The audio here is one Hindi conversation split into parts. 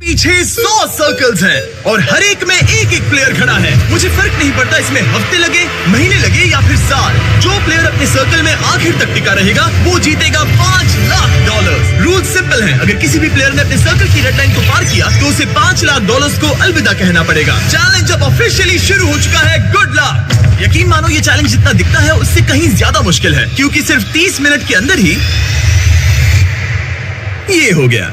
पीछे 100 सर्कल्स हैं और हर एक में एक एक प्लेयर खड़ा है। मुझे फर्क नहीं पड़ता इसमें हफ्ते लगे, महीने लगे या फिर साल। जो प्लेयर अपने सर्कल में आखिर तक टिका रहेगा वो जीतेगा $5 लाख। रूल सिंपल है, अगर किसी भी प्लेयर ने अपने सर्कल की रेड लाइन को पार किया तो उसे $5 लाख को अलविदा कहना पड़ेगा। चैलेंज अब ऑफिशियली शुरू हो चुका है। Good luck. यकीन मानो ये चैलेंज जितना दिखता है उससे कहीं ज्यादा मुश्किल है, क्योंकि सिर्फ 30 मिनट के अंदर ही ये हो गया।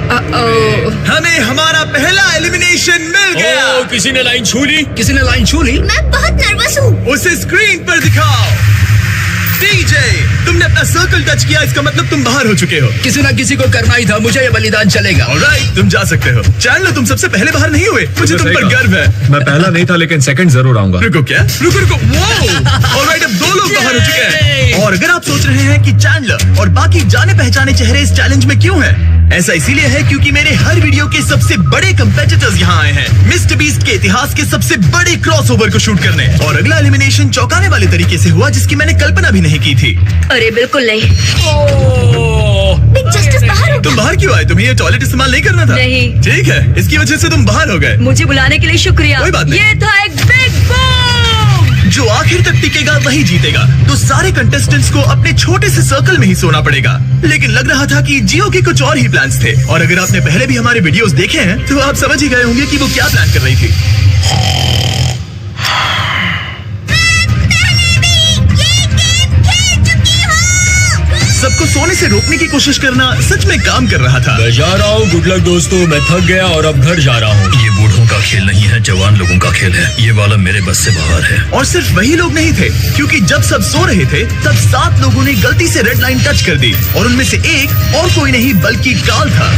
हमें हमारा पहला एलिमिनेशन मिल गया। किसी ने लाइन छू ली? किसी ने लाइन छू ली? मैं बहुत नर्वस हूँ। उसे स्क्रीन पर दिखाओ। डीजे, तुमने अपना सर्कल टच किया, इसका मतलब तुम बाहर हो चुके हो। किसी ना किसी को करना ही था, मुझे ये बलिदान चलेगा। ऑलराइट, तुम जा सकते हो। चैनल, तुम सबसे पहले बाहर नहीं हुए, मुझे तुम पर गर्व है। मैं पहला नहीं था लेकिन सेकंड जरूर आऊंगा। रुको क्या? रुको। ऑलराइट, अब 2 लोग बाहर हो चुके हैं। और अगर आप सोच रहे हैं कि चैंडलर और बाकी जाने पहचाने चेहरे इस चैलेंज में क्यों हैं? ऐसा इसीलिए है क्योंकि मेरे हर वीडियो के सबसे बड़े कंपेटिटर्स यहाँ आए हैं मिस्टर बीस्ट के इतिहास के सबसे बड़े क्रॉसओवर को शूट करने। और अगला एलिमिनेशन चौंकाने वाले तरीके से हुआ, जिसकी मैंने कल्पना भी नहीं की थी। अरे बिल्कुल नहीं। बिग जस्टिस बाहर हो। तुम बाहर क्यों आए? तुम्हें ये टॉयलेट इस्तेमाल नहीं करना था? नहीं। ठीक है, इसकी वजह से तुम बाहर हो गए। मुझे बुलाने के लिए शुक्रिया। कोई बात नहीं। ये था एक बिग बूम। जो आखिर तक टिकेगा वही जीतेगा। तो सारे कंटेस्टेंट्स को अपने छोटे से सर्कल में ही सोना पड़ेगा। लेकिन लग रहा था कि जियो के कुछ और ही प्लान्स थे। और अगर आपने पहले भी हमारे वीडियोस देखे हैं तो आप समझ ही गए होंगे कि वो क्या प्लान कर रही थी। सबको सोने से रोकने की कोशिश करना सच में काम कर रहा था। मैं जा रहा हूँ, गुड लक दोस्तों, मैं थक गया और अब घर जा रहा हूँ। ये बूढ़ों का खेल नहीं है, जवान लोगों का खेल है। ये वाला मेरे बस से बाहर है। और सिर्फ वही लोग नहीं थे, क्योंकि जब सब सो रहे थे तब 7 लोगों ने गलती से रेड लाइन टच कर दी। और उनमें से एक और कोई नहीं बल्कि काल था।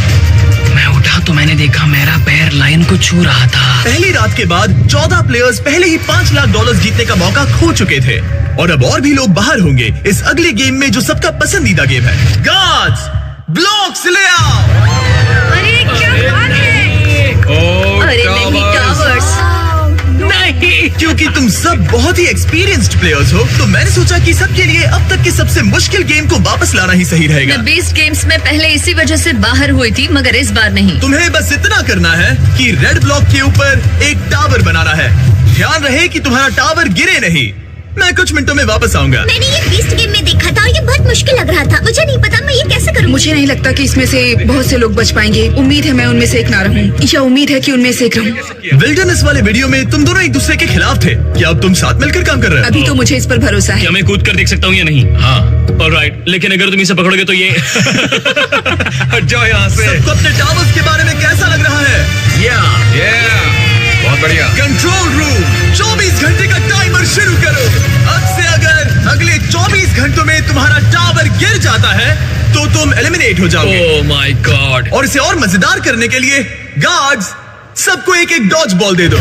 मैं उठा तो मैंने देखा मेरा पैर लाइन को छू रहा था। पहली रात के बाद 14 प्लेयर्स पहले ही $5 लाख जीतने का मौका खो चुके थे। और अब और भी लोग बाहर होंगे इस अगले गेम में, जो सबका पसंदीदा गेम है। गार्ड्स, ब्लॉक्स ले आओ। अरे क्या बात है? अरे नहीं, टावर्स नहीं। क्योंकि तुम सब बहुत ही एक्सपीरियंस्ड प्लेयर्स हो, तो मैंने सोचा कि सबके लिए अब तक के सबसे मुश्किल गेम को वापस लाना ही सही रहेगा। मैं 20 गेम्स में पहले इसी वजह से बाहर हुई थी, मगर इस बार नहीं। तुम्हें बस इतना करना है कि रेड ब्लॉक के ऊपर एक टावर बनाना है। ध्यान रहे कि तुम्हारा टावर गिरे नहीं। मैं कुछ मिनटों में वापस आऊंगा। मैंने ये 20 गेम में देखा था और ये बहुत मुश्किल लग रहा था। मुझे नहीं पता मैं ये कैसे करूँ। मुझे नहीं लगता कि इसमें से बहुत से लोग बच पाएंगे। उम्मीद है मैं उनमें से एक ना रहूं, या उम्मीद है कि उनमें से एक रहूं। विल्डरनेस वाले वीडियो में तुम दोनों एक दूसरे के खिलाफ थे। क्या अब तुम साथ मिलकर काम कर रहे हो? अभी तो मुझे इस पर भरोसा है। क्या मैं कूद कर देख सकता हूँ या नहीं? हाँ, ऑलराइट। लेकिन अगर तुम इसे पकड़ोगे तो ये हट जाओ यहाँ से। सबको अपने टावर्स के बारे में कैसा लग रहा है? बहुत बढ़िया। कंट्रोल रूम, 24 घंटे का टाइमर शुरू करो। अब से अगर अगले 24 घंटों में तुम्हारा टावर गिर जाता है तो तुम एलिमिनेट हो जाओगे। ओह माय गॉड। और इसे और मजेदार करने के लिए गार्ड्स, सबको एक एक डॉज बॉल दे दो।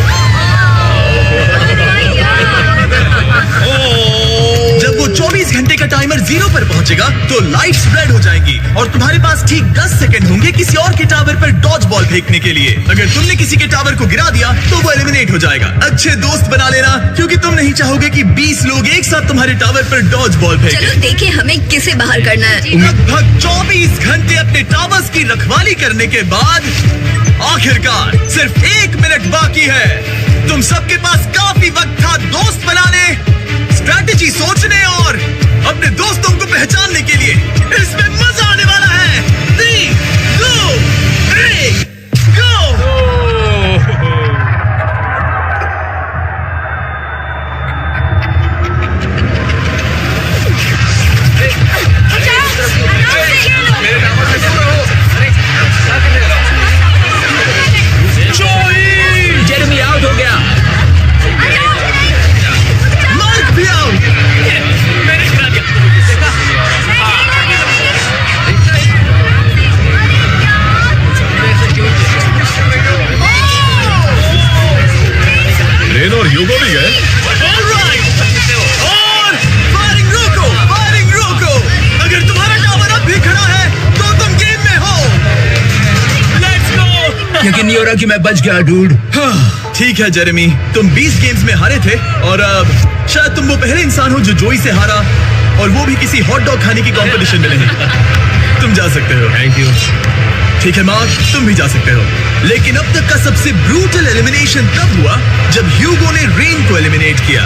जब वो 24 घंटे का टाइमर 0 पर पहुंचेगा तो लाइट्स रेड हो जाएंगी और तुम्हारे पास ठीक 10 सेकंड होंगे किसी और के टावर पर डॉज बॉल फेंकने के लिए। अगर तुमने किसी के टावर को गिरा दिया तो वो एलिमिनेट हो जाएगा। अच्छे दोस्त बना लेना, क्योंकि तुम नहीं चाहोगे कि 20 लोग एक साथ तुम्हारे टावर पर डॉज बॉल फेंकें। चलो देखें हमें किसे बाहर करना है। लगभग 24 घंटे अपने टावर्स की रखवाली करने के बाद आखिरकार सिर्फ 1 मिनट बाकी है। तुम सबके पास काफी वक्त था दोस्त बनाने, स्ट्रैटेजी सोचने और अपने दोस्तों को पहचानने के लिए। इसमें मजा आने वाला है। 3, 2, 1, गो। जेरेमी आउट हो गया। मार्क भी आउट। रेन और ह्यूगो भी गए। और फायरिंग रोको। अगर तुम्हारा टावर अब भी खड़ा है तो तुम गेम में हो। Let's go. यकीन नहीं हो रहा कि मैं बच गया डूड। ठीक है जेरेमी, तुम 20 गेम्स में हारे थे और अब शायद तुम वो पहले इंसान हो जो जोई से हारा, और वो भी किसी हॉट डॉग खाने की कंपटीशन में नहीं। तुम जा सकते हो। Thank you. ठीक है मार्क, तुम भी जा सकते हो। लेकिन अब तक का सबसे ब्रूटल एलिमिनेशन तब हुआ जब ह्यूगो ने रेन को एलिमिनेट किया।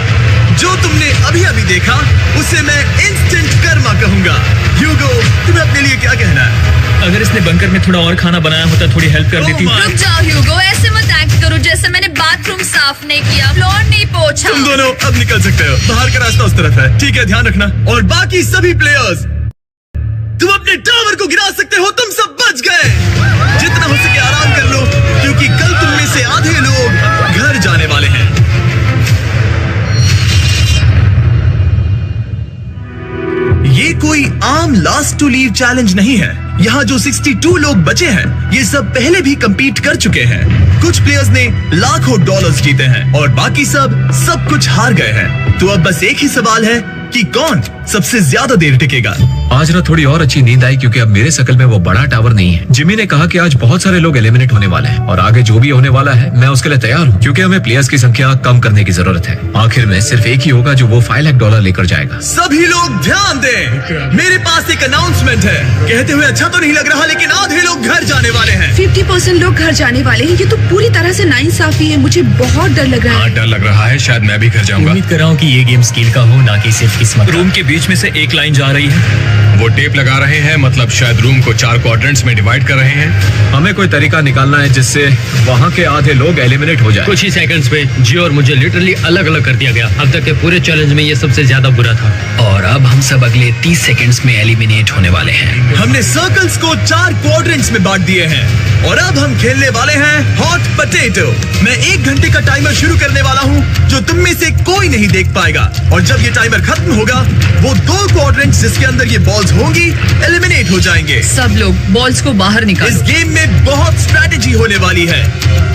जो तुमने अभी अभी देखा उसे मैं इंस्टेंट कर्मा कहूंगा। ह्यूगो, तुम्हें अपने लिए क्या कहना है? अगर इसने बंकर में थोड़ा और खाना बनाया होता थोड़ी हेल्प कर देती। रुक जाओ ह्यूगो, ऐसे मत एक्ट करो जैसे मैंने बाथरूम साफ नहीं किया, फ्लोर नहीं पोंछा। तुम दोनों अब निकल सकते हो, बाहर का रास्ता उस तरफ है। ठीक है, ध्यान रखना। और बाकी सभी प्लेयर्स, तुम अपने टावर को गिरा सकते हो, तुम सब बच गए। जितना हो सके आराम कर लो, क्योंकि कल तुम में से आधे लोग घर जाने वाले हैं। ये कोई आम लास्ट टू लीव चैलेंज नहीं है। यहाँ जो 62 लोग बचे हैं, ये सब पहले भी compete कर चुके हैं। कुछ प्लेयर्स ने लाखों डॉलर्स जीते हैं और बाकी सब कुछ हार गए हैं। तो अब बस एक ही सवाल है कि कौन सबसे ज्यादा देर टिकेगा। आज ना थोड़ी और अच्छी नींद आई क्योंकि अब मेरे सर्कल में वो बड़ा टावर नहीं है। जिमी ने कहा कि आज बहुत सारे लोग एलिमिनेट होने वाले हैं और आगे जो भी होने वाला है मैं उसके लिए तैयार हूँ, क्योंकि हमें प्लेयर्स की संख्या कम करने की जरूरत है। आखिर में सिर्फ एक ही होगा जो वो $5 लाख लेकर जाएगा। सभी लोग ध्यान दें, मेरे पास एक अनाउंसमेंट है। कहते हुए अच्छा तो नहीं लग रहा, लेकिन आधे लोग घर जाने वाले हैं। 50% लोग घर जाने वाले हैं। ये तो पूरी तरह से नाइंसाफी है। मुझे बहुत डर लग रहा है। डर लग रहा है, शायद मैं भी घर जाऊंगा। उम्मीद कर रहा हूँ कि ये गेम स्किल का हो, ना कि सिर्फ किस्मत। रूम के बीच में से एक लाइन जा रही है। वो टेप लगा रहे हैं, मतलब शायद रूम को 4 क्वाड्रेंट्स में डिवाइड कर रहे हैं। हमें कोई तरीका निकालना है जिससे वहाँ के आधे लोग एलिमिनेट हो जाए। कुछ ही सेकंड्स में जियो और मुझे लिटरली अलग अलग कर दिया गया। अब तक के पूरे चैलेंज में ये सबसे ज्यादा बुरा था। और अब हम सब अगले 30 सेकंड्स में एलिमिनेट होने वाले हैं। हमने सर्कल्स को 4 क्वाड्रेंट्स में बांट दिए हैं और अब हम खेलने वाले हैं हॉट पोटैटो। मैं 1 घंटे का टाइमर शुरू करने वाला हूँ, जो तुम में से कोई नहीं देख पाएगा। और जब ये टाइमर खत्म होगा, वो 2 क्वाड्रेंट्स जिसके अंदर ये बॉल्स होंगी एलिमिनेट हो जाएंगे। सब लोग बॉल्स को बाहर इस निकालो। गेम में बहुत स्ट्रैटेजी होने वाली है।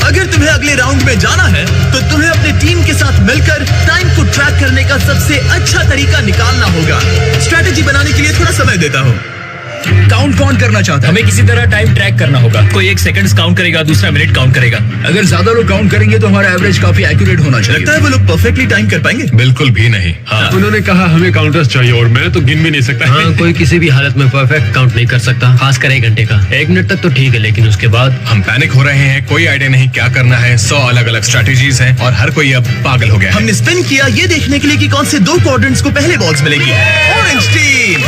अगर तुम्हें अगले राउंड में जाना है तो तुम्हें अपनी टीम के साथ मिलकर टाइम को ट्रैक करने का सबसे अच्छा तरीका निकालना होगा। स्ट्रैटेजी बनाने के लिए थोड़ा समय देता हूँ। काउंट कौन करना चाहता है? हमें किसी तरह टाइम ट्रैक करना होगा। कोई 1 सेकंड काउंट करेगा, दूसरा मिनट काउंट करेगा। अगर ज्यादा लोग काउंट करेंगे तो हमारा एवरेज काफी एक्यूरेट होना चाहिए। लगता है वो लोग परफेक्टली टाइम कर पाएंगे। बिल्कुल भी नहीं। हाँ, उन्होंने कहा हमें काउंटर्स चाहिए और मैं तो गिन भी नहीं सकता। हाँ, कोई किसी भी हालत में परफेक्ट काउंट नहीं कर सकता, खासकर 1 घंटे का। 1 मिनट तक तो ठीक है, लेकिन उसके बाद हम पैनिक हो रहे हैं। कोई आइडिया नहीं क्या करना है। 100 अलग अलग स्ट्रेटेजीज हैं और हर कोई अब पागल हो गया है। हमने स्पिन किया ये देखने के लिए कि कौन से 2 क्वाड्रेंट्स को पहले बॉल्स मिलेंगी। ऑरेंज टीम,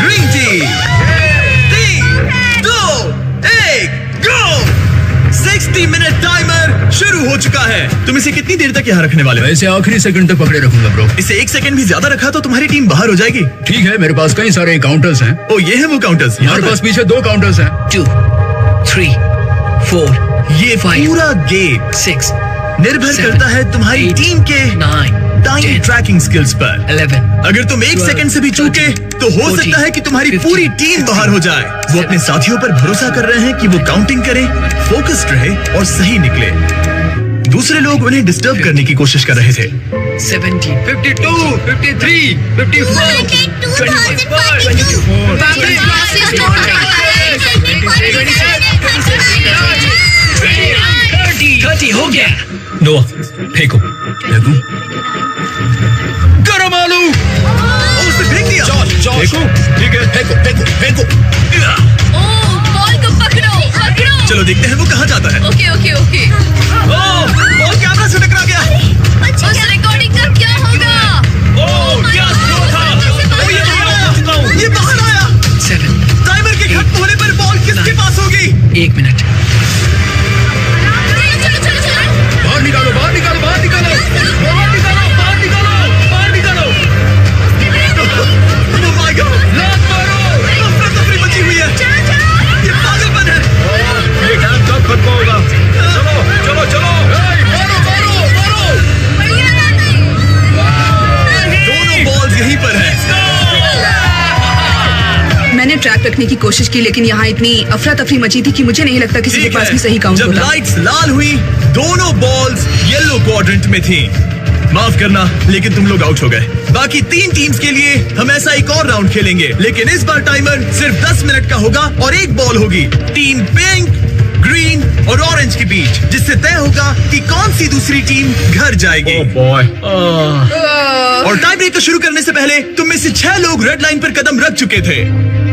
ग्रीन टीम, 3, 2, 1, गो। 60 मिनट टाइमर शुरू हो चुका है। तुम इसे कितनी देर तक यहाँ रखने वाले हो? वैसे आखिरी सेकंड तक पकड़े रखूंगा ब्रो। इसे 1 सेकंड भी ज्यादा रखा तो तुम्हारी टीम बाहर हो जाएगी। ठीक है, मेरे पास कई सारे काउंटर्स हैं। ओ, ये है वो काउंटर्स। हमारे पास पीछे 2 काउंटर्स हैं। 2, 3, 4, ये 5, पूरा गेम 6, निर्भर 7, करता है तुम्हारी 8, टीम के 9, टाइम 10, ट्रैकिंग स्किल्स पर। 11। अगर तुम 1 सेकंड से भी चूके तो हो 14, सकता है कि तुम्हारी 15, पूरी टीम बाहर हो जाए। वो अपने साथियों पर भरोसा कर रहे हैं कि वो काउंटिंग करे, फोकस्ड रहे और सही निकले। दूसरे लोग उन्हें डिस्टर्ब करने की कोशिश कर रहे थे। 17, 52, 53, 54, 30 हो गया। नोआ, फेंको। गरम आलू। उसे फेंक दिया। देखो, ठीक है, फेंको। बॉल को पकड़ो। चलो देखते हैं वो कहाँ जाता है। ओके। बॉल कैमरा से टकरा गया। उस रिकॉर्डिंग का क्या होगा? ये बाहर आया। 7, टाइमर के खत्म होने पर बॉल किसके पास होगी? 1 मिनट। चलो। बाहर निकालो। Oh my God! अफरा-तफरी मची हुई है। ये पागलपन है। ये गेम कब खत्म होगा? चलो। दोनों बॉल्स यहीं पर है। मैंने ट्रैक रखने की कोशिश की, लेकिन यहाँ इतनी अफरा तफरी मची थी कि मुझे नहीं लगता किसी के ठीक पास है। भी सही काउंट जब होता। लाइट्स लाल हुई, दोनों बॉल्स येलो क्वाड्रेंट में थी। माफ करना, लेकिन तुम लोग आउट हो गए। बाकी 3 टीम्स के लिए हम ऐसा एक और राउंड खेलेंगे, लेकिन इस बार टाइमर सिर्फ 10 मिनट का होगा और 1 बॉल होगी टीम पिंक, ग्रीन और ऑरेंज के बीच, जिससे तय होगा कि कौन सी दूसरी टीम घर जाएगी। बॉय, और टाई ब्रेकर शुरू करने से पहले तुम में से 6 लोग रेड लाइन पर कदम रख चुके थे।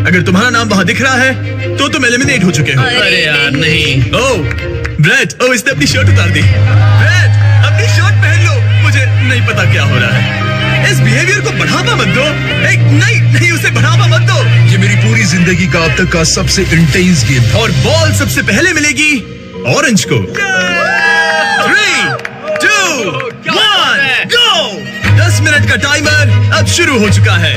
अगर तुम्हारा नाम वहाँ दिख रहा है तो तुम एलिमिनेट हो चुके हो। अरे यार नहीं। ब्रेट, इसने अपनी शर्ट उतार दी। ब्रेट, अपनी शर्ट पहन लो। मुझे नहीं पता क्या हो रहा है। इस बिहेवियर को बढ़ावा मत दो। नहीं, उसे बढ़ावा मत दो। ये मेरी पूरी जिंदगी का अब तक का सबसे इंटेंस गेम था। और बॉल सबसे पहले मिलेगी ऑरेंज को। 3, 2, 1, गो। 10 मिनट का टाइमर अब शुरू हो चुका है।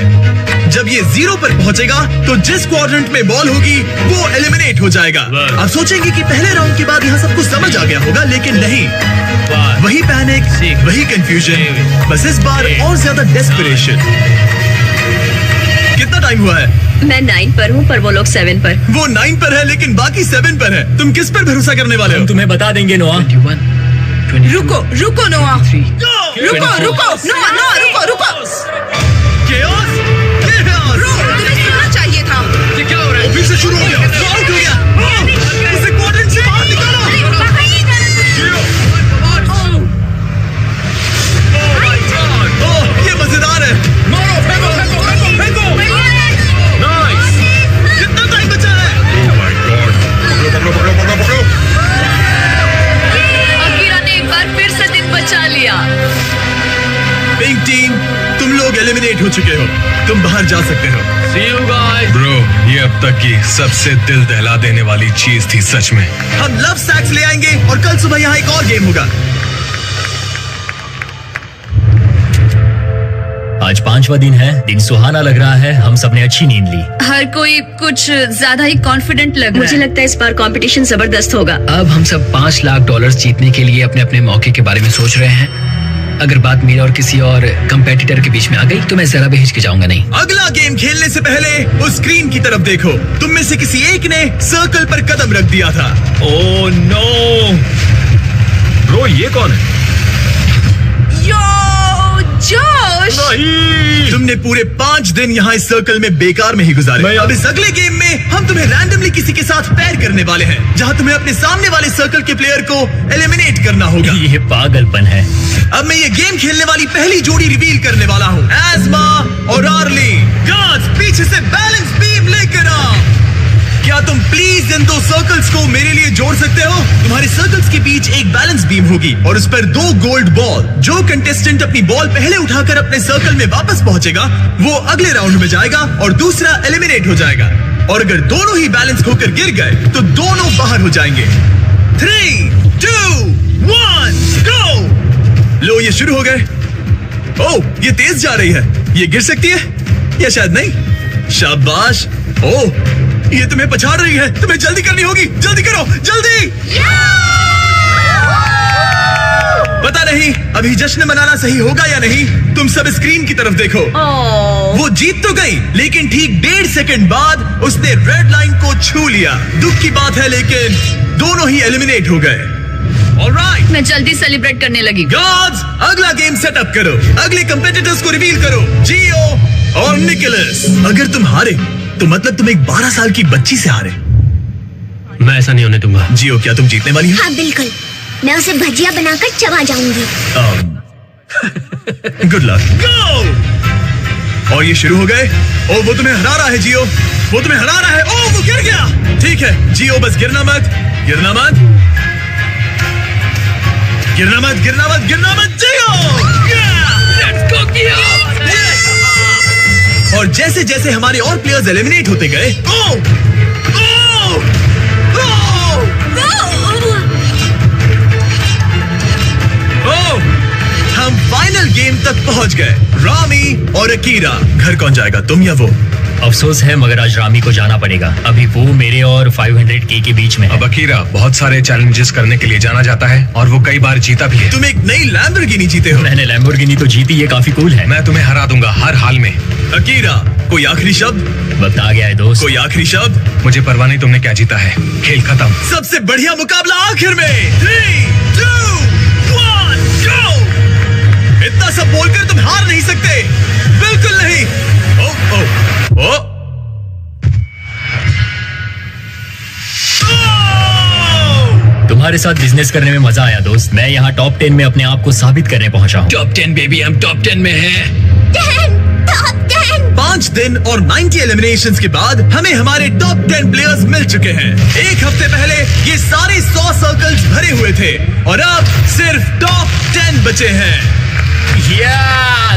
जब ये 0 पर पहुंचेगा तो जिस क्वाड्रेंट में बॉल होगी वो एलिमिनेट हो जाएगा। आप सोचेंगे कि पहले राउंड के बाद यहाँ सब कुछ समझ आ गया होगा, लेकिन नहीं। वही पैनिक, वही कंफ्यूजन, बस इस बार और ज्यादा डेस्परेशन। कितना टाइम हुआ है? मैं 9 पर हूँ, पर वो लोग 7 पर। वो 9 पर है लेकिन बाकी 7 पर है। तुम किस पर भरोसा करने वाले हो? तुम्हें बता देंगे नोआ। 21, 22, रुको नोआ। 3, रुको नोआ। Chaos? तुम्हें सुनना चाहिए था। ये क्या हो रहा है? फिर से शुरू हो गया। आउट हो गया। उसे क्वाड्रेंट से बाहर निकालो। ये मजेदार है। कितना टाइम बचा है? अकीरा ने एक बार फिर से दिन बचा लिया। पिंक टीम, तुम लोग एलिमिनेट हो चुके हो। तुम बाहर जा सकते हो। See you guys. ब्रो, ये अब तक की सबसे दिल दहला देने वाली चीज थी सच में। हम लव सैक्स ले आएंगे और कल सुबह यहाँ एक और गेम होगा। आज 5वां दिन है। दिन सुहाना लग रहा है। हम सबने अच्छी नींद ली। हर कोई कुछ ज्यादा ही कॉन्फिडेंट लग रहा है। मुझे लगता है इस बार कंपटीशन जबरदस्त होगा। अब हम सब $5 लाख जीतने के लिए अपने अपने मौके के बारे में सोच रहे हैं। अगर बात मेरे और किसी और कंपेटिटर के बीच में आ गई तो मैं जरा भी हिचकिचाऊंगा नहीं। अगला गेम खेलने से पहले उस स्क्रीन की तरफ देखो। तुम में से किसी एक ने सर्कल पर कदम रख दिया था। Oh no. ब्रो, ये कौन है? जोश। तुमने पूरे 5 दिन यहाँ इस सर्कल में बेकार में ही गुजारे। अब इस अगले गेम में हम तुम्हें रैंडमली किसी के साथ पैर करने वाले हैं, जहाँ तुम्हें अपने सामने वाले सर्कल के प्लेयर को एलिमिनेट करना होगा। ये पागलपन है। अब मैं ये गेम खेलने वाली पहली जोड़ी रिवील करने वाला हूँ। एज़मा और आर्ली। गार्ड्स, पीछे से बैलेंस बीम लेकर आओ। क्या तुम प्लीज इन 2 सर्कल्स को मेरे लिए जोड़ सकते हो? तुम्हारे सर्कल्स के बीच एक बैलेंस बीम होगी और उस पर 2 गोल्ड बॉल। जो कंटेस्टेंट अपनी बॉल पहले उठाकर अपने सर्कल में वापस पहुंचेगा वो अगले राउंड में जाएगा और दूसरा एलिमिनेट हो जाएगा। और अगर दोनों ही बैलेंस खोकर गिर गए तो दोनों बाहर हो जाएंगे। 3, 2, 1, गो। लो, ये शुरू हो गए। ओह, ये तेज जा रही है। ये गिर सकती है या शायद नहीं। शाबाश। ओह, ये तुम्हें पछाड़ रही है। तुम्हें जल्दी करनी होगी। जल्दी करो, जल्दी। पता नहीं अभी जश्न मनाना सही होगा या नहीं। तुम सब स्क्रीन की तरफ देखो। वो जीत तो गई लेकिन ठीक 1.5 सेकंड बाद उसने रेड लाइन को छू लिया। दुख की बात है लेकिन दोनों ही एलिमिनेट हो गए। ऑलराइट, मैं जल्दी सेलिब्रेट करने लगी। गार्ड्स, अगला गेम सेटअप करो। अगले कंपेटिटर्स को रिवील करो, जियो और निकोलस। अगर तुम हारे तो मतलब तुम एक 12 साल की बच्ची से हारे। मैं ऐसा नहीं होने दूंगा। जियो, क्या तुम जीतने वाली हो? हाँ बिल्कुल, मैं उसे भजिया बनाकर चबा जाऊंगी। Good luck. गो। और ये शुरू हो गए। ओ, वो तुम्हें हरा रहा है जियो। वो तुम्हें हरा रहा है। ओ, वो गिर गया। ठीक है जियो, बस गिरना मत, गिरना मत, गिरना मत, गिरना मत, गिरना मत। जियो, लेट्स गो जियो। और जैसे जैसे हमारे और प्लेयर्स एलिमिनेट होते गए, हम फाइनल गेम तक पहुंच गए। रामी और अकीरा। घर कौन जाएगा, तुम या वो? अफसोस है मगर आज रामी को जाना पड़ेगा। अभी वो मेरे और 500K के बीच में है। अब अकीरा बहुत सारे चैलेंजेस करने के लिए जाना जाता है और वो कई बार जीता भी है। तुम एक नई लैम्बोर्गिनी जीते हो। मैंने लैम्बोर्गिनी तो जीती, ये काफी कूल है। मैं तुम्हें हरा दूंगा हर हाल में। अकीरा, कोई आखिरी शब्द? वक्त आ गया है दोस्त। कोई आखिरी शब्द? मुझे परवाह नहीं तुमने क्या जीता है। खेल खत्म। सबसे बढ़िया मुकाबला आखिर में। 3, 2, 1, गो। इतना सब बोलकर तुम हार नहीं सकते। बिल्कुल नहीं। ओ, ओ, ओ। तुम्हारे साथ बिजनेस करने में मजा आया दोस्त। मैं यहाँ टॉप 10 में अपने आप को साबित करने पहुंचा हूँ। टॉप 10 बेबी, हम टॉप 10 में हैं। 10, top 10। 5 दिन और 90 एलिमिनेशंस के बाद हमें हमारे टॉप 10 प्लेयर्स मिल चुके हैं। एक हफ्ते पहले ये सारे 100 सर्कल्स भरे हुए थे और अब सिर्फ टॉप 10 बचे हैं।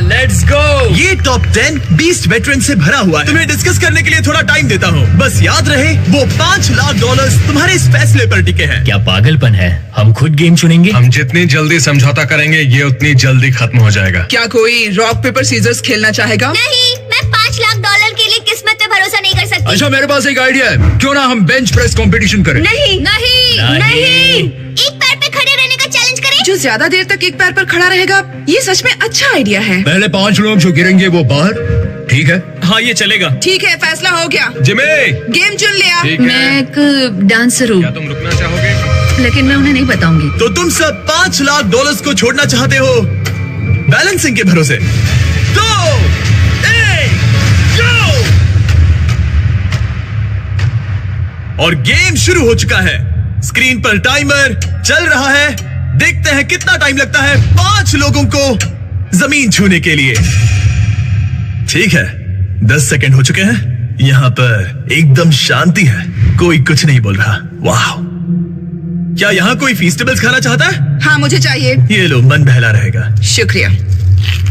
Let's go. ये टॉप 10 बीस्ट वेटरन से भरा हुआ है। तुम्हें डिस्कस करने के लिए थोड़ा टाइम देता हूँ। बस याद रहे वो $5 लाख तुम्हारे इस फैसले पर टिके हैं। क्या पागलपन है? हम खुद गेम चुनेंगे। हम जितनी जल्दी समझौता करेंगे ये उतनी जल्दी खत्म हो जाएगा। क्या कोई रॉक पेपर सीजर्स खेलना चाहेगा? नहीं, मैं $5 लाख के लिए किस्मत पे भरोसा नहीं कर सकती। अच्छा, मेरे पास एक आइडिया है। क्यों ना हम बेंच प्रेस कंपटीशन करें? नहीं नहीं नहीं। एक पैर पे खड़े रहने का चैलेंज करें। जो ज्यादा देर तक एक पैर पर खड़ा रहेगा, ये सच में अच्छा आइडिया है। पहले 5 लोग जो गिरेंगे वो बाहर। ठीक है? हाँ, ये चलेगा। ठीक है, फैसला हो गया। जिमी, गेम चुन लिया। ठीक मैं है। एक डांसर हूँ, क्या तुम रुकना चाहोगे? लेकिन मैं उन्हें नहीं बताऊंगी। तो तुम सब $5 लाख को छोड़ना चाहते हो बैलेंसिंग के भरोसे? 2, 1, go! और गेम शुरू हो चुका है। स्क्रीन पर टाइमर चल रहा है। देखते हैं कितना टाइम लगता है 5 लोगों को जमीन छूने के लिए। ठीक है, 10 सेकंड हो चुके हैं। यहाँ पर एकदम शांति है, कोई कुछ नहीं बोल रहा। वाह, क्या यहाँ कोई फीस्टेबल्स खाना चाहता है? हाँ, मुझे चाहिए। ये लो, मन बहला रहेगा। शुक्रिया।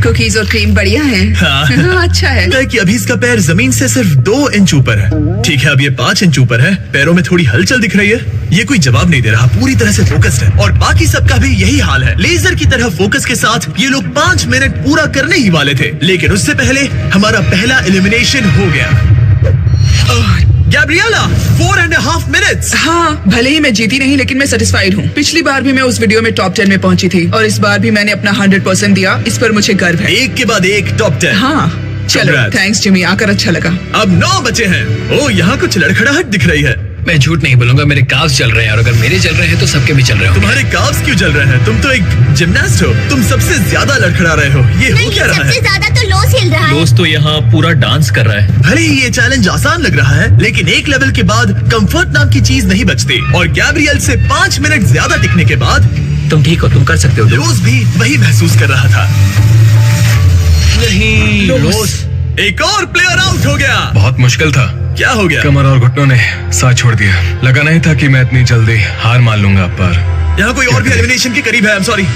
कुकीज और क्रीम बढ़िया है। हाँ। अच्छा है। कि अभी इसका पैर जमीन से सिर्फ 2 इंच ऊपर है। ठीक है, अब ये 5 इंच ऊपर है। पैरों में थोड़ी हलचल दिख रही है। ये कोई जवाब नहीं दे रहा, पूरी तरह से फोकस्ड है। और बाकी सबका भी यही हाल है। लेजर की तरह फोकस के साथ ये लोग 5 मिनट पूरा करने ही वाले थे, लेकिन उससे पहले हमारा पहला एलिमिनेशन हो गया। Gabriela, 4.5 minutes. हाँ, भले ही मैं जीती नहीं, लेकिन मैं सेटिस्फाइड हूँ। पिछली बार भी मैं उस वीडियो में टॉप 10 में पहुंची थी और इस बार भी मैंने अपना 100% दिया। इस पर मुझे गर्व है। एक के बाद एक टॉप 10। हाँ, चलो, Congrats. थैंक्स जिमी, आकर अच्छा लगा। अब 9 बचे हैं। ओ, यहाँ कुछ लड़खड़ाहट दिख रही है। मैं झूठ नहीं बोलूंगा, मेरे काव्स चल रहे हैं और अगर मेरे चल रहे हैं तो सबके भी चल रहे होंगे। तुम्हारे काव्स क्यों चल रहे हैं? तुम तो एक जिमनास्ट हो। तुम सबसे ज्यादा लड़खड़ा रहे हो। ये हो नहीं, क्या रहा सबसे है? ज्यादा तो लोस हिल रहा है। दोस्त तो यहाँ पूरा डांस कर रहा है। भले ही ये चैलेंज आसान लग रहा है, लेकिन एक लेवल के बाद कंफर्ट नाम की चीज नहीं बचती। और गैब्रियल से 5 मिनट ज्यादा टिकने के बाद तुम ठीक हो, तुम कर सकते हो। लोस भी वही महसूस कर रहा था। नहीं, लोस, एक और प्लेयर आउट हो गया। बहुत मुश्किल था। क्या हो गया? कमर और घुटनों ने साथ छोड़ दिया। लगा नहीं था कि मैं इतनी जल्दी हार मान लूंगा, पर यहाँ कोई और भी एलिमिनेशन के करीब है। I'm sorry।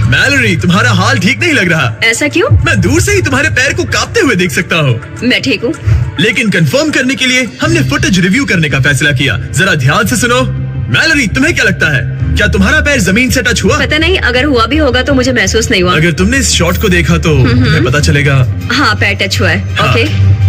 मैलोरी, तुम्हारा हाल ठीक नहीं लग रहा। ऐसा क्यों? मैं दूर से ही तुम्हारे पैर को कांपते हुए देख सकता हूँ। मैं ठीक हूँ। लेकिन कंफर्म करने के लिए हमने फुटेज रिव्यू करने का फैसला किया। जरा ध्यान से सुनो। मैलोरी, तुम्हें क्या लगता है, क्या तुम्हारा पैर जमीन से टच हुआ? पता नहीं, अगर हुआ भी होगा तो मुझे महसूस नहीं हुआ। अगर तुमने इस शॉट को देखा तो तुम्हें पता चलेगा। हाँ, पैर टच हुआ है। हाँ। ओके,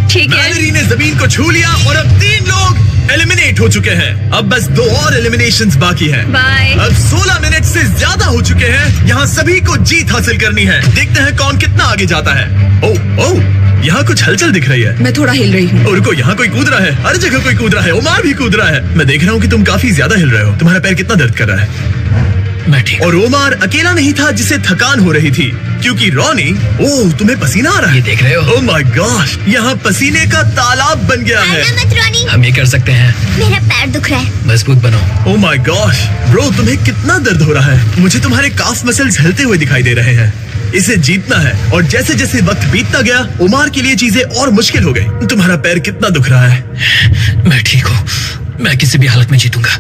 ठीक है। मैलोरी ने जमीन को छू लिया और अब 3 लोग एलिमिनेट हो चुके हैं। अब बस 2 और एलिमिनेशंस बाकी हैं। बाय। अब 16 मिनट से ज्यादा हो चुके हैं। यहाँ सभी को जीत हासिल करनी है। देखते हैं कौन कितना आगे जाता है। ओह, यहाँ कुछ हलचल दिख रही है। मैं थोड़ा हिल रही हूँ। और रुको, यहाँ कोई कूद रहा है। हर जगह कोई कूद रहा है। ओमार भी कूद रहा है। मैं देख रहा हूँ कि तुम काफी ज्यादा हिल रहे हो। तुम्हारा पैर कितना दर्द कर रहा है? मैं ठीक। और ओमार अकेला नहीं था जिसे थकान हो रही थी, क्योंकि रॉनी, ओह, तुम्हें पसीना आ रहा है। ये देख रहे हो? ओह माय गॉश, यहाँ पसीने का तालाब बन गया है। आना मत रोनी, हम ये कर सकते हैं। मेरा पैर दुख रहा है। मजबूत बनो। ओह माय गॉश ब्रो, तुम्हें कितना दर्द हो रहा है। मुझे तुम्हारे काफ मसल्स हिलते हुए दिखाई दे रहे हैं। इसे जीतना है। और जैसे जैसे वक्त बीतता गया, ओमार के लिए चीजें और मुश्किल हो गई। तुम्हारा पैर कितना दुख रहा है? मैं ठीक हूँ, मैं किसी भी हालत में जीतूंगा,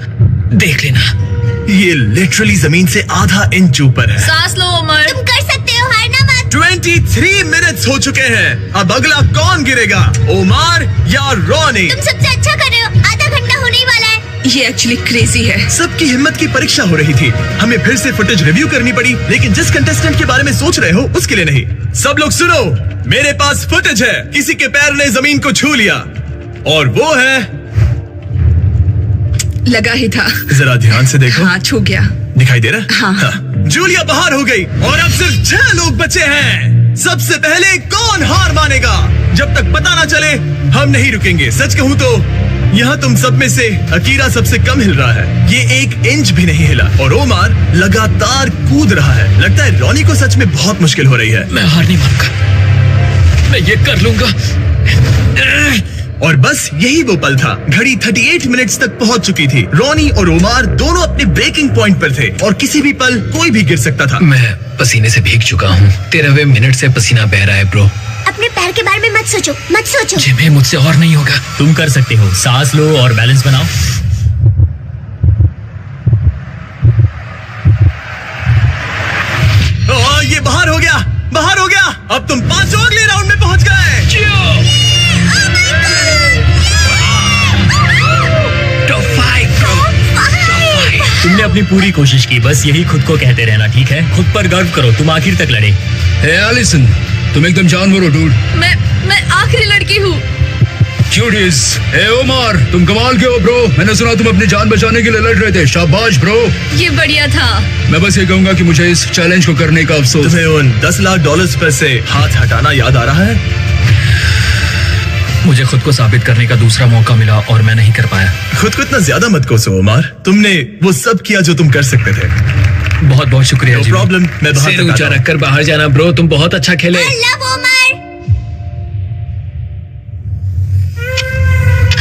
देख लेना। ये लिटरली जमीन से आधा इंच ऊपर है। सांस लो उमर। तुम कर सकते हो, हारना मत। 23 मिनट्स हो चुके हैं। अब अगला कौन गिरेगा, ओमार या रॉनी? तुम सबसे अच्छा कर रहे हो। आधा घंटा होने ही वाला है। ये एक्चुअली क्रेजी है। सबकी हिम्मत की परीक्षा हो रही थी। हमें फिर से फुटेज रिव्यू करनी पड़ी, लेकिन जिस कंटेस्टेंट के बारे में सोच रहे हो उसके लिए नहीं। सब लोग सुनो, मेरे पास फुटेज है। किसी के पैर ने जमीन को छू लिया और वो है, लगा ही था। जरा ध्यान से देखो। हाँ, छू गया। दिखाई दे रहा? हाँ। जूलिया बाहर हो गई और अब सिर्फ 6 लोग बचे हैं। सबसे पहले कौन हार मानेगा? जब तक पता ना चले हम नहीं रुकेंगे। सच कहूँ तो यहाँ तुम सब में से अकीरा सबसे कम हिल रहा है। ये 1 इंच भी नहीं हिला और ओमार लगातार कूद रहा है। लगता है रॉनी को सच में बहुत मुश्किल हो रही है। मैं हार नहीं मानूंगा, मैं ये कर लूंगा। और बस यही वो पल था। घड़ी 38 मिनट्स तक पहुंच चुकी थी। रॉनी और ओमार दोनों अपने ब्रेकिंग पॉइंट पर थे और किसी भी पल कोई भी गिर सकता था। मैं पसीने से भीग चुका हूँ। 13वें मिनट से पसीना बह रहा है ब्रो। अपने पैर के बारे में मत सोचो, मत सोचो। जिमी मुझसे और नहीं होगा। तुम कर सकते हो, सांस लो और बैलेंस बनाओ। ये बाहर हो गया, बाहर हो गया। अब तुम 5 अगले राउंड में पहुंच गए। टॉप 5 तुमने अपनी पूरी कोशिश की, बस यही खुद को कहते रहना, ठीक है? खुद पर गर्व करो, तुम आखिर तक लड़े। हे एलिसन, तुम एकदम जानवर हो डूड। मैं आखिरी लड़की हूँ। क्यूटीज। हे ओमार, तुम कमाल के हो ब्रो। मैंने सुना तुम अपनी जान बचाने के लिए लड़ रहे थे। शाबाश ब्रो। ये बढ़िया था। मैं बस ये कहूंगा कि मुझे इस चैलेंज को करने का अफसोस। तुम्हें उन $10 लाख पर से हाथ हटाना याद आ रहा है? मुझे खुद को साबित करने का दूसरा मौका मिला और मैं नहीं कर पाया। खुद को इतना ज्यादा मत कोसो ओमार, तुमने वो सब किया जो तुम कर सकते थे। बहुत बहुत शुक्रिया नो जिमी। प्रॉब्लम, मैं बाहर सिर तक ऊंचा आता हूं। रखकर बाहर जाना ब्रो, तुम बहुत अच्छा खेले। I love Omar।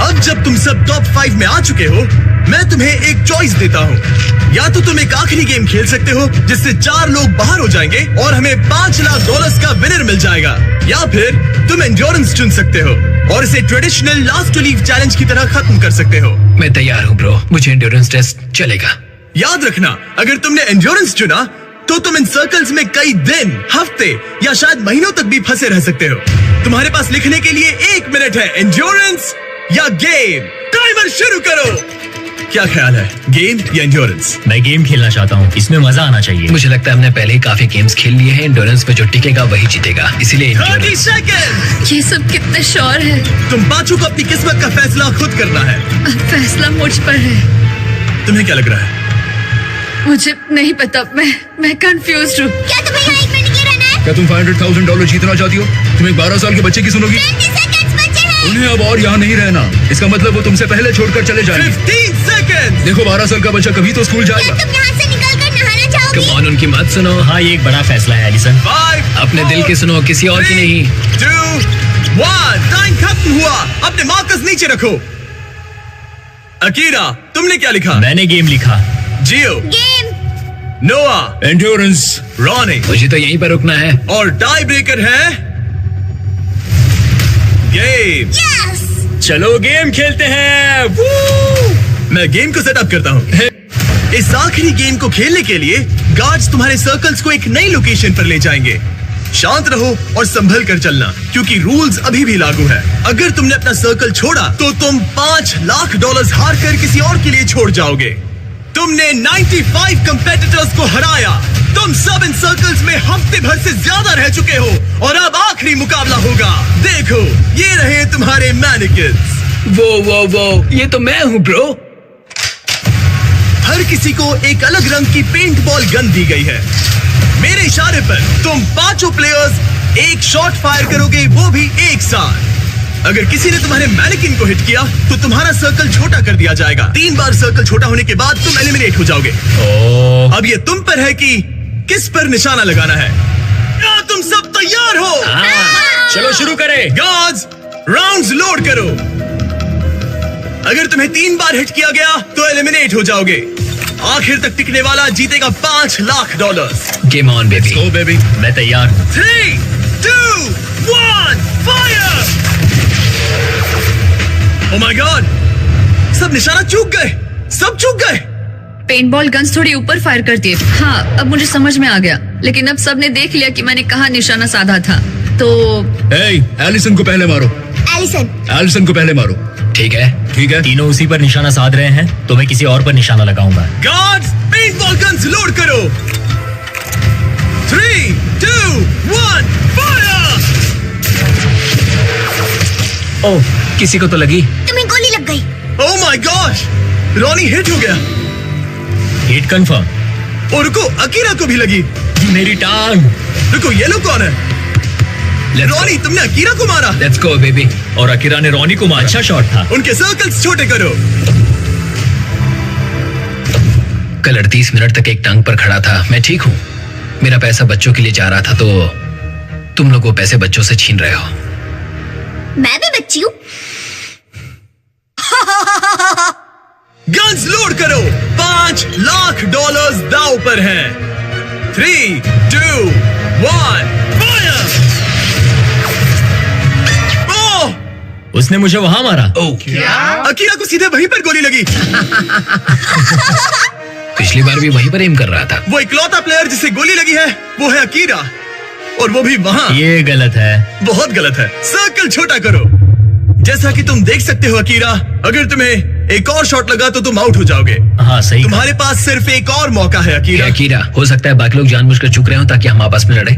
अब जब तुम सब टॉप 5 में आ चुके हो, मैं तुम्हें एक चॉइस देता हूँ। या तो तुम एक आखिरी गेम खेल सकते हो जिससे 4 लोग बाहर हो जाएंगे और हमें $5 लाख का विनर मिल जाएगा, या फिर तुम एंड्योरेंस चुन सकते हो और इसे traditional last to leave challenge की तरह खत्म कर सकते हो। मैं तैयार हूँ ब्रो, मुझे एंड्योरेंस टेस्ट चलेगा। याद रखना, अगर तुमने एंड्योरेंस चुना तो तुम इन सर्कल्स में कई दिन, हफ्ते या शायद महीनों तक भी फंसे रह सकते हो। तुम्हारे पास लिखने के लिए 1 मिनट है, एंड्योरेंस या गेम। टाइमर शुरू करो। क्या ख्याल है, गेम या एंड्योरेंस? मैं गेम खेलना चाहता हूँ, इसमें मजा आना चाहिए। मुझे लगता है हमने पहले ही काफी गेम्स खेल लिए हैं। एंड्योरेंस पे जो टिकेगा वही जीतेगा, इसीलिए 30 एंड्योरेंस। सेकेंड। ये सब कितने श्योर है। तुम पांचों को अपनी किस्मत का फैसला खुद करना है। अब फैसला मुझ पर है। तुम्हें क्या लग रहा है? मुझे नहीं पता, मैं कंफ्यूज हूँ। क्या तुम्हें यहाँ 1 मिनट के रहना है? क्या तुम $500,000 जीतना चाहती हो? तुम एक 12 साल के बच्चे की सुनोगी? 20 सेकंड्स बचे हैं। उन्हें अब और यहाँ नहीं रहना। इसका मतलब वो तुमसे पहले छोड़कर चले जाएंगे। 15 सेकेंड। देखो 12 साल का बच्चा कभी तो स्कूल क्या जाएगा। तुम यहाँ से निकल कर नहाना चाहोगी? कम ऑन, उनकी मत सुनो। हाँ, ये एक बड़ा फैसला है एलिसन। 5 अपने दिल की सुनो, किसी और की नहीं। 2 1 टाइम खत्म हुआ। अपने मार्कस नीचे रखो। अकीरा, तुमने क्या लिखा? मैंने गेम लिखा। जियो, गेम। नोआ, एंड्योरेंस। रॉनी मुझे तो यहीं पर रुकना है। और टाई ब्रेकर है गेम। यस। चलो गेम खेलते हैं। मैं गेम को सेटअप करता हूँ। इस आखिरी गेम को खेलने के लिए गार्ड्स तुम्हारे सर्कल्स को एक नई लोकेशन पर ले जाएंगे। शांत रहो और संभल कर चलना, क्योंकि रूल्स अभी भी लागू है। अगर तुमने अपना सर्कल छोड़ा तो तुम $5 लाख हार कर किसी और के लिए छोड़ जाओगे। तुमने 95 कंपेटिटर्स को हराया। तुम सब इन सर्कल्स में हफ्ते भर से ज्यादा रह चुके हो और अब आखिरी मुकाबला होगा। देखो, ये रहे तुम्हारे मैनिकिन्स। वो ये तो मैं हूँ ब्रो। हर किसी को एक अलग रंग की पेंट बॉल गन दी गई है। मेरे इशारे पर तुम 5 प्लेयर्स एक शॉट फायर करोगे, वो भी एक साथ। अगर किसी ने तुम्हारे मैनिकिन को हिट किया तो तुम्हारा सर्कल छोटा कर दिया जाएगा। 3 बार सर्कल छोटा होने के बाद तुम एलिमिनेट हो जाओगे। अब ये तुम पर है कि किस पर निशाना लगाना है। क्या तुम सब तैयार हो? चलो शुरू करें। गार्ड्स, राउंड्स लोड करो। अगर तुम्हें 3 बार हिट किया गया तो एलिमिनेट हो जाओगे। आखिर तक टिकने वाला जीतेगा $5 lakh. Game on baby. Go baby. मैं तैयार हूँ। 3 2 1 फायर। ओह माय गॉड, सब निशाना चूक गए, सब चूक गए। पेंटबॉल गन्स थोड़ी ऊपर फायर करती है। हाँ, अब मुझे समझ में आ गया, लेकिन अब सबने देख लिया कि मैंने कहाँ निशाना साधा था। तो एलिसन को पहले मारो। एलिसन को पहले मारो। ठीक है। ठीक है। तीनों उसी पर निशाना साध रहे हैं, तो मैं किसी और पर निशाना लगाऊंगा। गार्ड्स, पेंटबॉल गन्स लोड करो। 3 2 1 फायर। ओह, किसी को तो लगी। तुम्हें गोली लग गई। Oh my gosh, Ronnie hit हो गया। Hit confirm. और रुको, अकीरा को भी लगी। मेरी टांग। रुको, ये लोग कौन है? रॉनी, तुमने अकीरा को मारा। Let's go baby. और अकीरा ने रॉनी को मारा। अच्छा शॉट था। उनके सर्कल्स छोटे करो। कल 38 मिनट तक एक टांग पर खड़ा था। मैं ठीक हूँ। मेरा पैसा बच्चों के लिए जा रहा था, तो तुम लोग वो पैसे बच्चों से छीन रहे हो। मैं भी बच्ची हूँ। गन्स लोड करो। $5 लाख दांव पर है। 3 2 1 फायर। उसने मुझे वहां मारा। अकीरा को सीधे वहीं पर गोली लगी। पिछली बार भी वहीं पर एम कर रहा था। वो इकलौता प्लेयर जिसे गोली लगी है वो है अकीरा, और वो भी वहाँ। ये गलत है। बहुत गलत है। सर्कल छोटा करो। जैसा कि तुम देख सकते हो अकीरा, अगर तुम्हें एक और शॉट लगा तो तुम आउट हो जाओगे। हाँ सही। तुम्हारे पास सिर्फ एक और मौका है अकीरा। अकीरा, हो सकता है बाकी लोग जानबूझकर चुक रहे हो ताकि हम आपस में लड़े।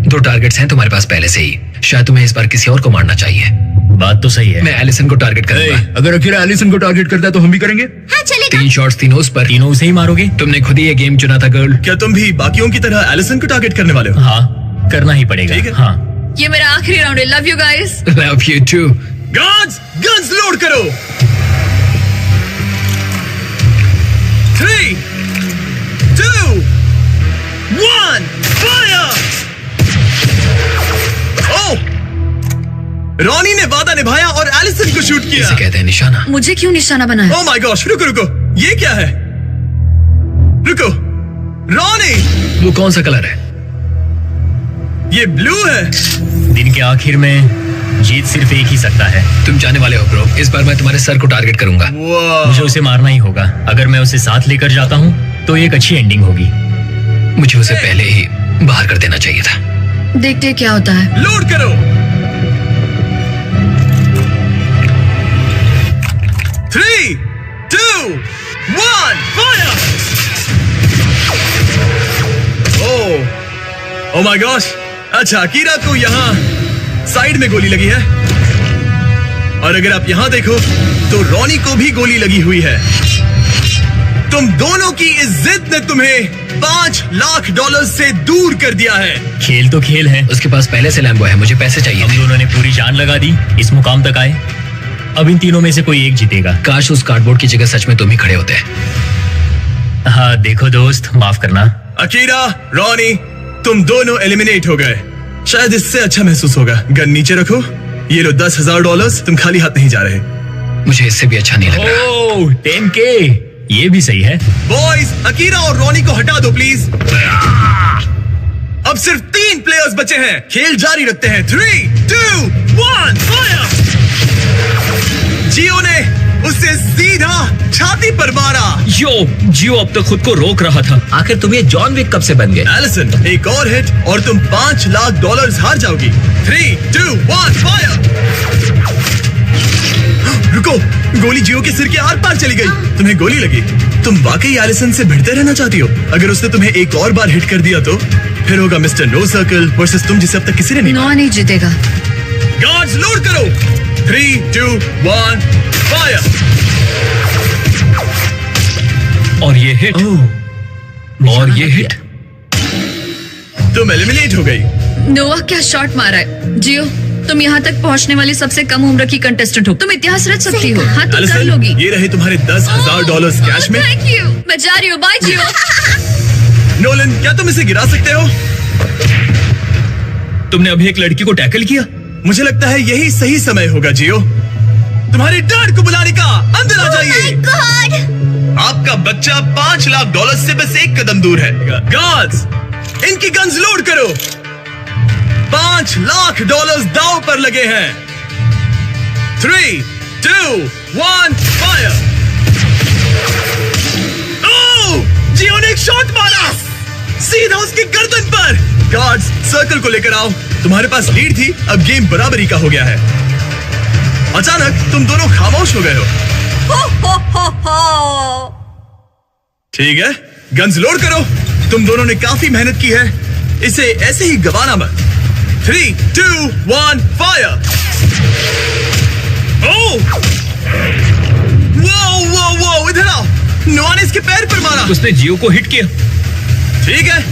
2 टारगेट्स हैं तुम्हारे पास पहले से ही, शायद तुम्हें इस बार किसी और को मारना चाहिए। बात तो सही है। मैं एलिसन को टारगेट करूंगा। अगर अकीरा एलिसन को टारगेट करता है तो हम भी करेंगे। हाँ चलेगा। 3 शॉट्स तीनों उस पर। तीनों उसे ही मारोगे? तुमने खुद ही ये गेम चुना था गर्ल। क्या तुम भी बाकियों की तरह एलिसन को टारगेट करने वाले हो? हाँ, करना ही पड़ेगा। ठीक है। हाँ। ये मेरा आखिरी राउंड है। Love you guys. Love you too. Guards, guns load करो। 3, 2, 1, फायर! ओह! रॉनी ने वादा निभाया और एलिसन को शूट किया। इसे कहते हैं निशाना। मुझे क्यों निशाना बनाया? ओह माय गॉश, रुको रुको, ये क्या है? रुको, रॉनी, वो कौन सा कलर है? ये ब्लू है। दिन के आखिर में जीत सिर्फ एक ही सकता है। तुम जाने वाले हो ब्रो। इस बार मैं तुम्हारे सर को टारगेट करूंगा। वाह, मुझे उसे मारना ही होगा। अगर मैं उसे साथ लेकर जाता हूँ तो एक अच्छी एंडिंग होगी। मुझे उसे पहले ही बाहर कर देना चाहिए था। देखते क्या होता है। लोड करो। 3, 2, 1, फायर! Oh my gosh. अच्छा, अकीरा को यहाँ साइड में गोली लगी है, और अगर आप यहाँ देखो तो रॉनी को भी गोली लगी हुई है। तुम दोनों की इस जिद ने तुम्हें $5 लाख से दूर कर दिया है। खेल तो खेल है। उसके पास पहले से लैम्बो है, मुझे पैसे चाहिए हम थे। दोनों ने पूरी जान लगा दी, इस मुकाम तक आए। अब इन तीनों में से कोई एक जीतेगा। काश उस कार्डबोर्ड की जगह सच में तुम ही खड़े होते। हाँ देखो दोस्त, माफ करना। अकीरा, रॉनी, तुम दोनों एलिमिनेट हो गए। शायद इससे अच्छा महसूस होगा। गन नीचे रखो। ये लो $10,000। तुम खाली हाथ नहीं जा रहे। मुझे इससे भी अच्छा नहीं लग रहा। ओह 10K, ये भी सही है। बॉयज, अकीरा और रॉनी को हटा दो प्लीज। अब सिर्फ 3 प्लेयर्स बचे हैं। खेल जारी रखते हैं। 3, 2, 1, फायर! जियो ने उसे सीधा छाती पर मारा। जियो अब तक खुद को रोक रहा था। आखिर तुम ये जॉन विक कब से बन गए? एलिसन, एक और हिट और तुम $5 लाख हार जाओगी। 3, 2, 1, फायर! रुको, गोली जियो के सिर के आर पार चली गई। तुम्हें गोली लगी। तुम वाकई एलिसन से भिड़ते रहना चाहती हो? अगर उसने तुम्हें एक और बार हिट कर दिया तो फिर होगा मिस्टर नो सर्कल वर्सेस तुम, जिसे अब तक किसी ने नहीं नोआ मारा। नहीं जीतेगा। गार्ड्स लोड करो। 3, 2, 1, फायर! और ये हिट। और ये हिट। तुम एलिमिनेट हो गई। नोआ क्या शॉट मारा है। जियो, तुम यहाँ तक पहुँचने वाली सबसे कम उम्र की कंटेस्टेंट हो। तुम इतिहास रच सकती हो। हाँ, तुम कर एलिसन, लोगी। ये रहे तुम्हारे $10,000 कैश में। Thank you. मैं जा रही हूँ। बाय जियो। नोलन, क्या तुम इसे गिरा सकते हो? तुमने अभी एक लड़की को टैकल किया। मुझे लगता है यही सही समय होगा जियो। तुम्हारे डैड को बुलाने का। अंदर आ जाइए। गॉड, आपका बच्चा $5 लाख से बस एक कदम दूर है। गार्ड्स, इनकी गन्स लोड करो। $5 लाख दांव पर लगे हैं। 3, 2, 1, फायर! ओह! जियो ने एक शॉट मारा सीधा उसकी गर्दन पर। गार्ड्स, सर्कल को लेकर आओ। तुम्हारे पास लीड थी, अब गेम बराबरी का हो गया है। अचानक तुम दोनों खामोश हो गए हो। ठीक है, गन्स लोड करो। तुम दोनों ने काफी मेहनत की है, इसे ऐसे ही गवाना मत। 3, 2, 1, फायर! ओह! वो इधर आओ। नोआ ने इसके पैर पर मारा। उसने जियो को हिट किया। ठीक है,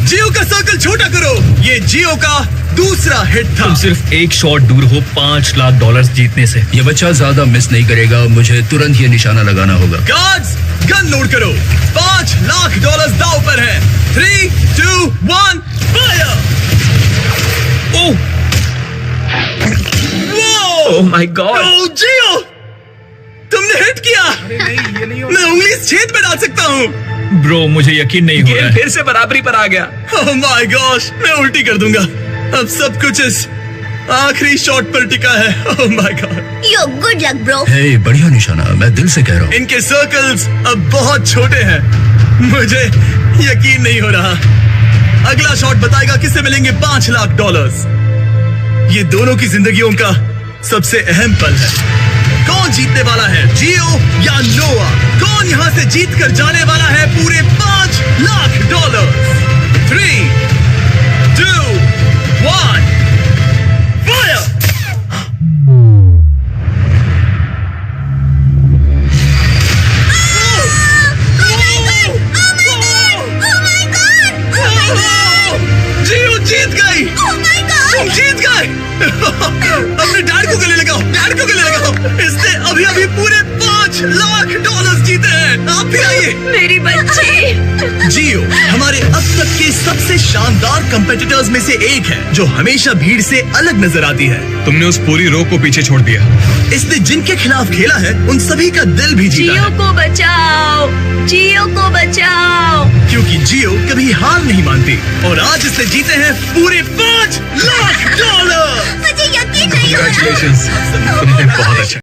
जियो का सर्कल छोटा करो। ये जियो का दूसरा हिट था। तुम सिर्फ एक शॉट दूर हो $5 लाख जीतने से। ये बच्चा ज्यादा मिस नहीं करेगा। मुझे तुरंत ये निशाना लगाना होगा। गार्ड्स, गन लोड करो। $5 लाख दांव पर है। 3, 2, 1, fire! Oh oh my God. Oh जियो, तुमने हिट किया। मैं उंगली इस छेद में डाल सकता हूँ। ब्रो, मुझे यकीन नहीं हो रहा गेम है। फिर से बराबरी पर आ गया। ओह माय गॉश, मैं उल्टी कर दूंगा। अब सब कुछ इस आखिरी शॉट पर टिका है। Oh my God. Yo good luck bro. Hey बढ़िया निशाना, मैं दिल से कह रहा हूँ। इनके सर्कल्स अब बहुत छोटे हैं, मुझे यकीन नहीं हो रहा। अगला शॉट बताएगा किसे मिलेंगे $5 लाख। ये दोनों की जिंदगियों का सबसे अहम पल है। कौन जीतने वाला है, जियो या नोआ? कौन यहां से जीत कर जाने वाला है पूरे $5 लाख? 3, 2, 1, फायर! जियो जीत गई। तुम जीत गए। अपने डैड को गले लगाओ, डैड को गले लगाओ। इसने अभी अभी पूरे $5 लाख जीते हैं। आप भी आइए। मेरी बच्ची। जियो हमारे अब तक के सबसे शानदार कंपेटिटर्स में से एक है, जो हमेशा भीड़ से अलग नजर आती है। तुमने उस पूरी रो को पीछे छोड़ दिया। इसने जिनके खिलाफ खेला है उन सभी का दिल भी जीता जियो है, को बचाओ, जियो को बचाओ। क्योंकि जियो कभी हार नहीं मानती। और आज इसने जीते हैं पूरे $5 लाख। मुझे यकीन नहीं हो रहा। तुमने बहुत अच्छा